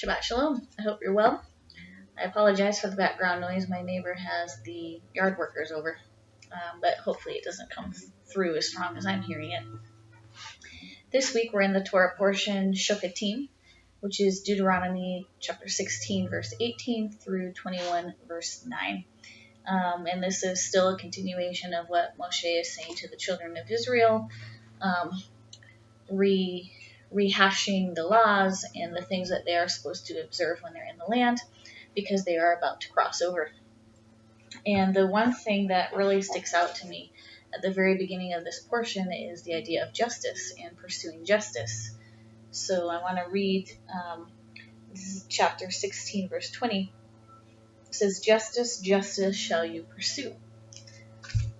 Shabbat Shalom. I hope you're well. I apologize for the background noise. My neighbor has the yard workers over, but hopefully it doesn't come through as strong as I'm hearing it. This week we're in the Torah portion, Shofetim, which is Deuteronomy chapter 16, verse 18 through 21, verse 9. And this is still a continuation of what Moshe is saying to the children of Israel, rehashing the laws and the things that they are supposed to observe when they're in the land, because they are about to cross over. And the one thing that really sticks out to me at the very beginning of this portion is the idea of justice and pursuing justice. So I want to read, this is chapter 16, verse 20. It says, "Justice, justice shall you pursue,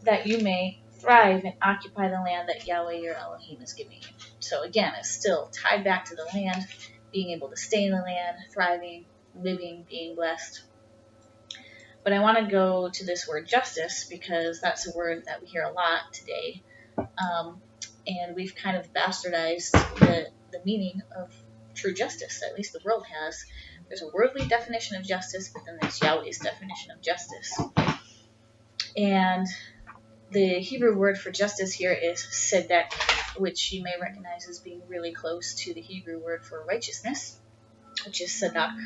that you may thrive and occupy the land that Yahweh your Elohim is giving you." So again, it's still tied back to the land, being able to stay in the land, thriving, living, being blessed. But I want to go to this word justice because that's a word that we hear a lot today. And we've kind of bastardized the meaning of true justice, at least the world has. There's a worldly definition of justice, but then there's Yahweh's definition of justice. And the Hebrew word for justice here is tzedek, which you may recognize as being really close to the Hebrew word for righteousness, which is sadak.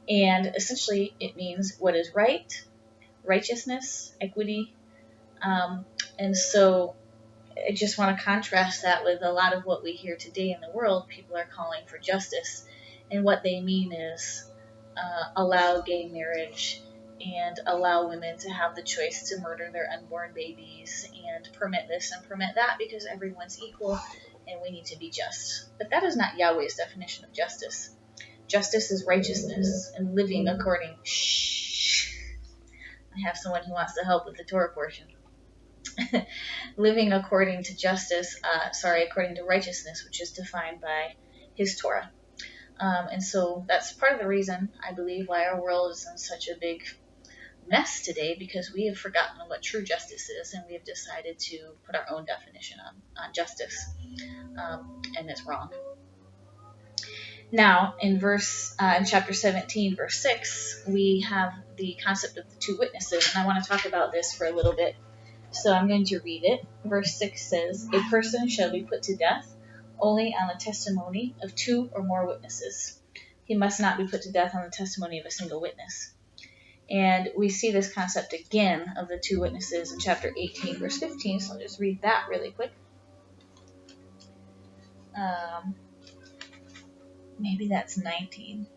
And essentially it means what is right, righteousness, equity. And so I just want to contrast that with a lot of what we hear today in the world. People are calling for justice, and what they mean is allow gay marriage and allow women to have the choice to murder their unborn babies and permit this and permit that because everyone's equal and we need to be just. But that is not Yahweh's definition of justice. Justice is righteousness and living according... I have someone who wants to help with the Torah portion. Living according to justice, according to righteousness, which is defined by his Torah. And so that's part of the reason, I believe, why our world is in such a big mess today, because we have forgotten what true justice is, and we have decided to put our own definition on justice, and it's wrong. Now, in chapter 17, verse 6, we have the concept of the two witnesses, and I want to talk about this for a little bit. So I'm going to read it. Verse 6 says, "A person shall be put to death only on the testimony of two or more witnesses. He must not be put to death on the testimony of a single witness." And we see this concept again of the two witnesses in chapter 18, verse 15. So I'll just read that really quick. Maybe that's 19.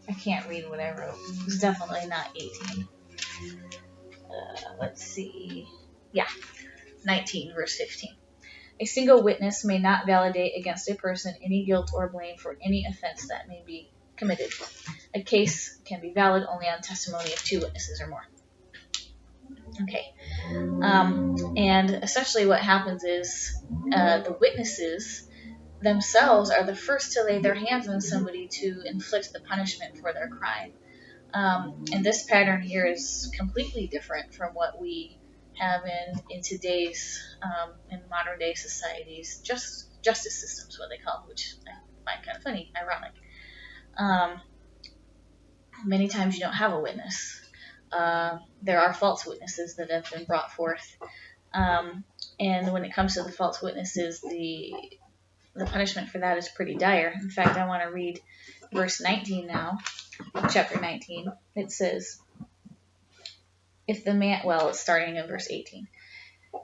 I can't read what I wrote. It's definitely not 18. Let's see. Yeah, 19, verse 15. "A single witness may not validate against a person any guilt or blame for any offense that may be committed. A case can be valid only on testimony of two witnesses or more." Okay. And essentially what happens is the witnesses themselves are the first to lay their hands on somebody to inflict the punishment for their crime. And this pattern here is completely different from what we have in today's, in modern day societies, justice systems, what they call it, which I find kind of funny, ironic. Many times you don't have a witness. There are false witnesses that have been brought forth. And when it comes to the false witnesses, the punishment for that is pretty dire. In fact, I want to read verse 19 now, chapter 19. It says, it's starting in verse 18.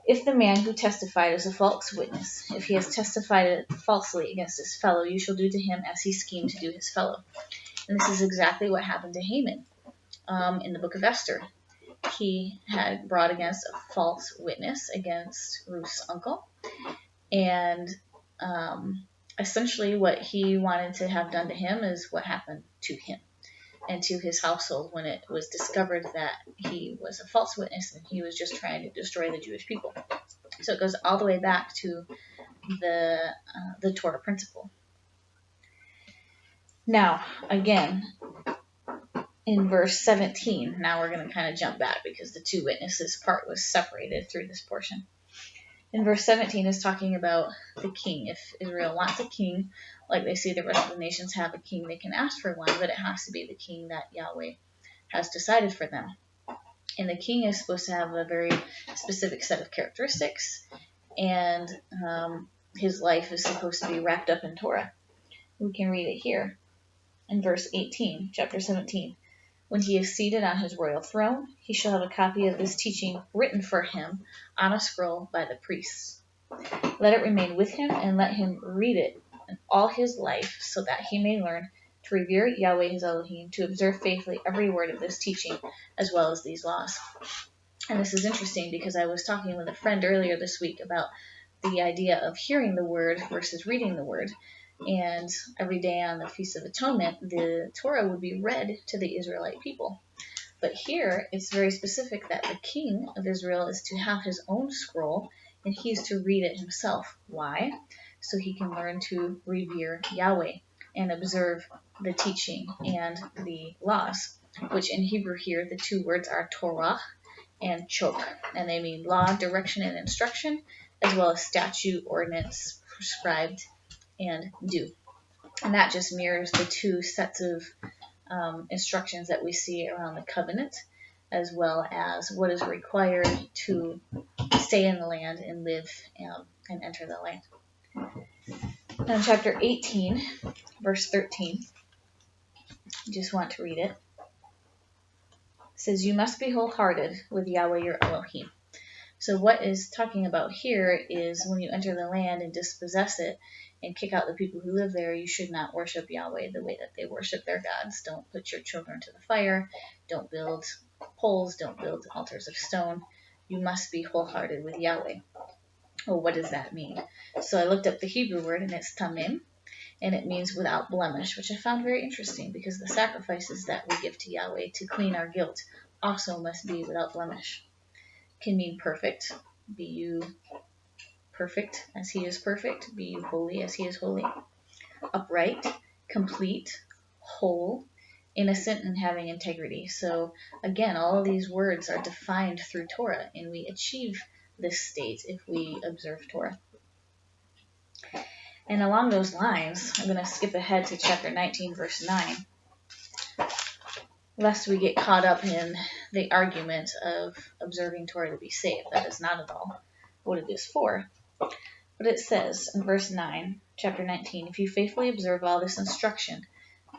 "If the man who testified is a false witness, if he has testified falsely against his fellow, you shall do to him as he schemed to do his fellow." And this is exactly what happened to Haman in the book of Esther. He had brought against a false witness against Ruth's uncle, and essentially what he wanted to have done to him is what happened to him and to his household when it was discovered that he was a false witness and he was just trying to destroy the Jewish people. So it goes all the way back to the Torah principle. Now, again, in verse 17, now we're going to kind of jump back because the two witnesses part was separated through this portion. In verse 17 is talking about the king. If Israel wants a king, like they see the rest of the nations have a king, they can ask for one, but it has to be the king that Yahweh has decided for them. And the king is supposed to have a very specific set of characteristics, and his life is supposed to be wrapped up in Torah. We can read it here in verse 18, chapter 17. When he is seated on his royal throne, he shall have a copy of this teaching written for him on a scroll by the priests. Let it remain with him, and let him read it in all his life, so that he may learn to revere Yahweh his Elohim, to observe faithfully every word of this teaching, as well as these laws. And this is interesting because I was talking with a friend earlier this week about the idea of hearing the word versus reading the word. And every day on the Feast of Atonement, the Torah would be read to the Israelite people. But here, it's very specific that the king of Israel is to have his own scroll, and he's to read it himself. Why? So he can learn to revere Yahweh and observe the teaching and the laws, which in Hebrew here, the two words are Torah and chok, and they mean law, direction, and instruction, as well as statute, ordinance, prescribed, and due. And that just mirrors the two sets of instructions that we see around the covenant, as well as what is required to stay in the land and live and enter the land. Now in chapter 18, verse 13, I just want to read it. It says, "You must be wholehearted with Yahweh your Elohim." So what is talking about here is when you enter the land and dispossess it and kick out the people who live there, you should not worship Yahweh the way that they worship their gods. Don't put your children to the fire. Don't build poles. Don't build altars of stone. You must be wholehearted with Yahweh. Well, what does that mean? So I looked up the Hebrew word, and it's tamim, and it means without blemish, which I found very interesting because the sacrifices that we give to Yahweh to clean our guilt also must be without blemish. Can mean perfect. Be you perfect as he is perfect. Be you holy as he is holy. Upright, complete, whole, innocent, and having integrity. So again, all of these words are defined through Torah, and we achieve this state if we observe Torah. And along those lines, I'm going to skip ahead to chapter 19, verse 9, lest we get caught up in the argument of observing Torah to be saved. That is not at all what it is for. But it says in verse 9, chapter 19, "If you faithfully observe all this instruction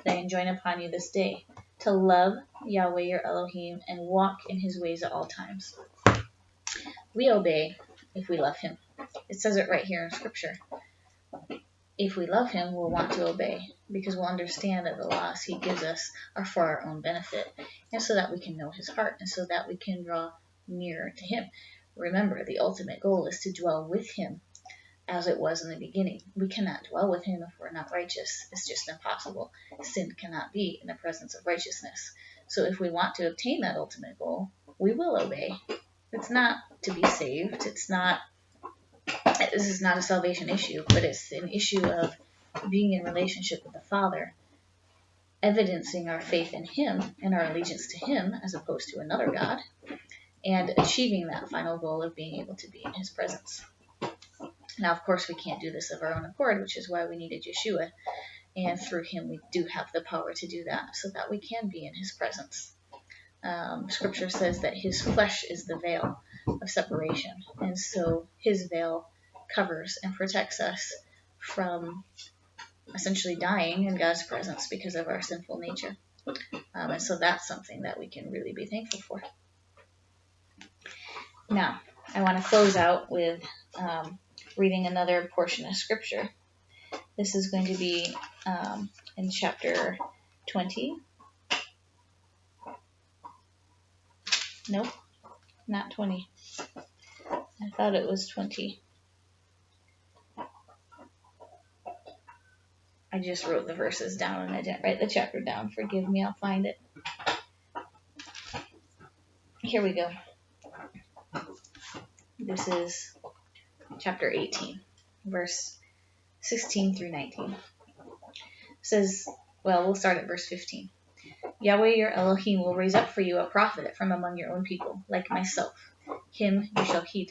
that I enjoin upon you this day, to love Yahweh your Elohim and walk in his ways at all times." We obey if we love him. It says it right here in Scripture. If we love him, we'll want to obey because we'll understand that the laws he gives us are for our own benefit, and so that we can know his heart, and so that we can draw nearer to him. Remember, the ultimate goal is to dwell with him as it was in the beginning. We cannot dwell with him if we're not righteous. It's just impossible. Sin cannot be in the presence of righteousness. So if we want to obtain that ultimate goal, we will obey. It's not to be saved. This is not a salvation issue, but it's an issue of being in relationship with the Father, evidencing our faith in him and our allegiance to him as opposed to another God, and achieving that final goal of being able to be in his presence. Now, of course, we can't do this of our own accord, which is why we needed Yeshua, and through him we do have the power to do that so that we can be in his presence. Scripture says that his flesh is the veil of separation, and so his veil covers and protects us from essentially dying in God's presence because of our sinful nature. And so that's something that we can really be thankful for. Now, I want to close out with reading another portion of Scripture. This is going to be in chapter 20. Nope, not 20. I thought it was 20. I just wrote the verses down and I didn't write the chapter down. Forgive me, I'll find it. Here we go. This is chapter 18, verse 16 through 19. It says, we'll start at verse 15. "Yahweh your Elohim will raise up for you a prophet from among your own people, like myself. Him you shall heed.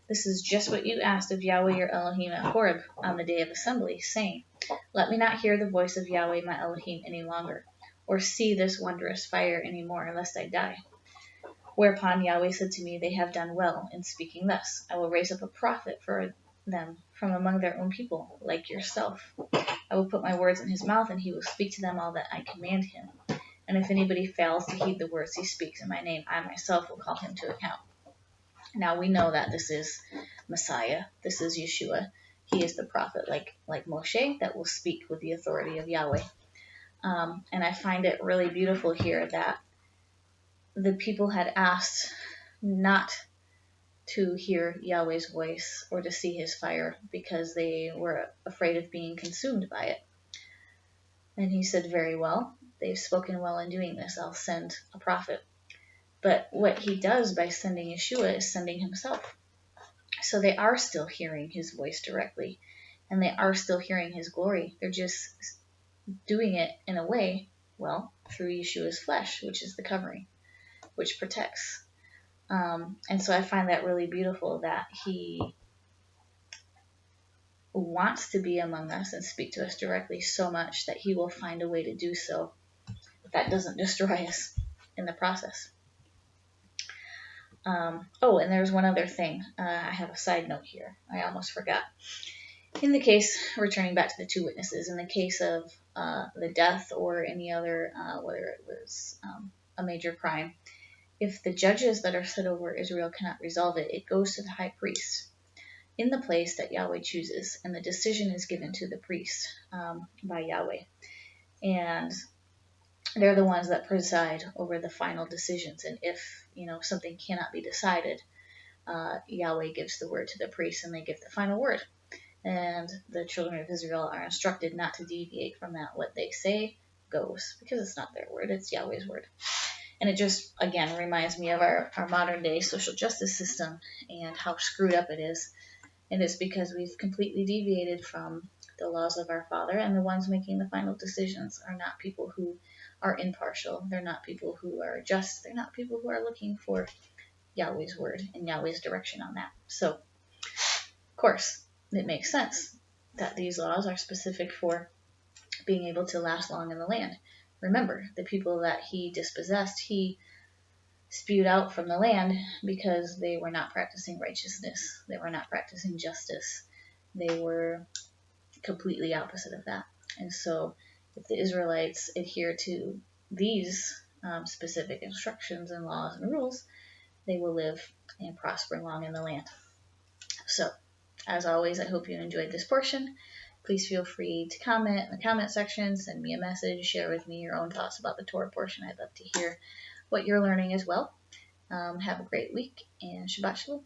This is just what you asked of Yahweh your Elohim at Horeb on the day of assembly, saying, Let me not hear the voice of Yahweh my Elohim any longer, or see this wondrous fire any more, lest I die. Whereupon Yahweh said to me, They have done well in speaking thus. I will raise up a prophet for them from among their own people, like yourself. I will put my words in his mouth, and he will speak to them all that I command him. And if anybody fails to heed the words he speaks in my name, I myself will call him to account. Now we know that this is Messiah. This is Yeshua. He is the prophet, like Moshe, that will speak with the authority of Yahweh. And I find it really beautiful here that the people had asked not to hear Yahweh's voice or to see his fire because they were afraid of being consumed by it. And he said, very well, they've spoken well in doing this. I'll send a prophet. But what he does by sending Yeshua is sending himself. So they are still hearing his voice directly, and they are still hearing his glory. They're just doing it in a way, well, through Yeshua's flesh, which is the covering, which protects. And so I find that really beautiful that he wants to be among us and speak to us directly so much that he will find a way to do so that doesn't destroy us in the process. And there's one other thing. I have a side note here. I almost forgot. In the case, returning back to the two witnesses, in the case of the death or any other, whether it was a major crime, if the judges that are set over Israel cannot resolve it, it goes to the high priest in the place that Yahweh chooses, and the decision is given to the priest by Yahweh. And they're the ones that preside over the final decisions. And if, something cannot be decided, Yahweh gives the word to the priest, and they give the final word. And the children of Israel are instructed not to deviate from that. What they say goes, because it's not their word, it's Yahweh's word. And it just, again, reminds me of our modern day social justice system and how screwed up it is. And it's because we've completely deviated from the laws of our Father, and the ones making the final decisions are not people who are impartial. They're not people who are just. They're not people who are looking for Yahweh's word and Yahweh's direction on that. So, of course, it makes sense that these laws are specific for being able to last long in the land. Remember, the people that he dispossessed, he spewed out from the land because they were not practicing righteousness. They were not practicing justice. They were completely opposite of that. And so if the Israelites adhere to these specific instructions and laws and rules, they will live and prosper long in the land. So, as always, I hope you enjoyed this portion. Please feel free to comment in the comment section, send me a message, share with me your own thoughts about the Torah portion. I'd love to hear what you're learning as well. Have a great week, and Shabbat Shalom.